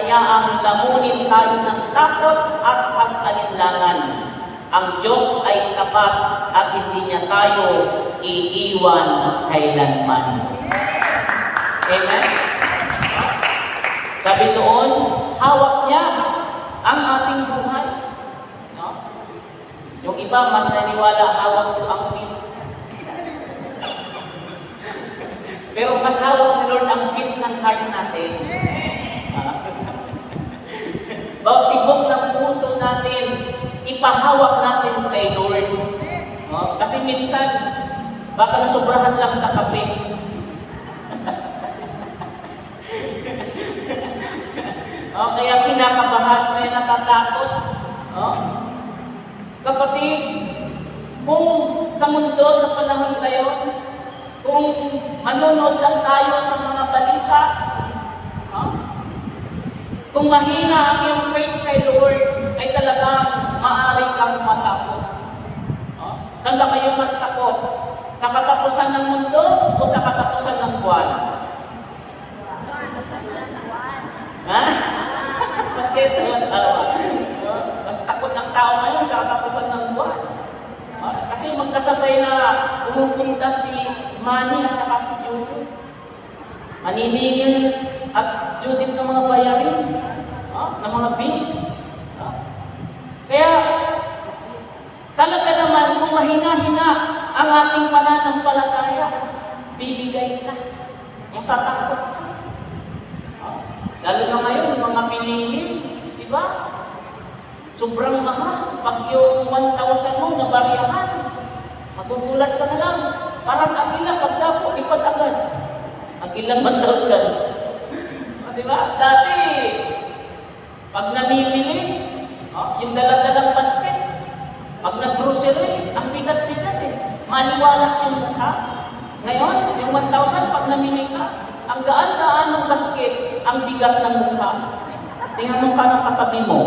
hayaang lamunin tayo ng takot at pag-alinlangan. Ang Diyos ay tapat at hindi niya tayo iiwan kailanman. Amen? Sabi doon, hawak niya ang ating buhay. No? Yung iba, mas naniwala, hawak niyo ang pit. Pero mas hawak ni Lord ang pit ng heart natin. Bawat tibok ng puso natin, ipahawak natin kay Lord. No? Kasi minsan, baka nasobrahan lang sa kape. Kaya kinakabahan, kaya natatakot. Kapatid, kung sa mundo, sa panahon ngayon, kung manonood lang tayo sa mga balita, kung mahina ang iyong faith kay Lord, ay talagang maaari kang matakot. Saan ba kayo mas takot? Sa katapusan ng mundo o sa katapusan ng buwan? Ha? Bakit? Mas takot ng tao ngayon sa katapusan ng buwan. Kasi magkasabay na pumupunta si Manny at saka si Judith. Maniningil at Judith ng mga bayarin, ng mga bills. Kaya, talaga naman, kung mahina-hina ang ating pananampalataya, bibigay ka. Matatakot ka. Lalo na ngayon, mga bilihin, di ba? Sobrang mahal. Pag yung 1,000 mo na bariyahan, magugulat ka na lang. Parang agila, pagdapo, ipad agad. Agilang 1,000. Di ba? Dati, pag namimili, yung dala-dalang basket, pag nag-grocery, ang bigat-bigat eh. Maliwalas yung mukha. Ngayon, yung 1,000, pag namili ka, ang gaan-gaan ng basket, ang bigat ng mukha. Tingnan mo ka ng katabi mo.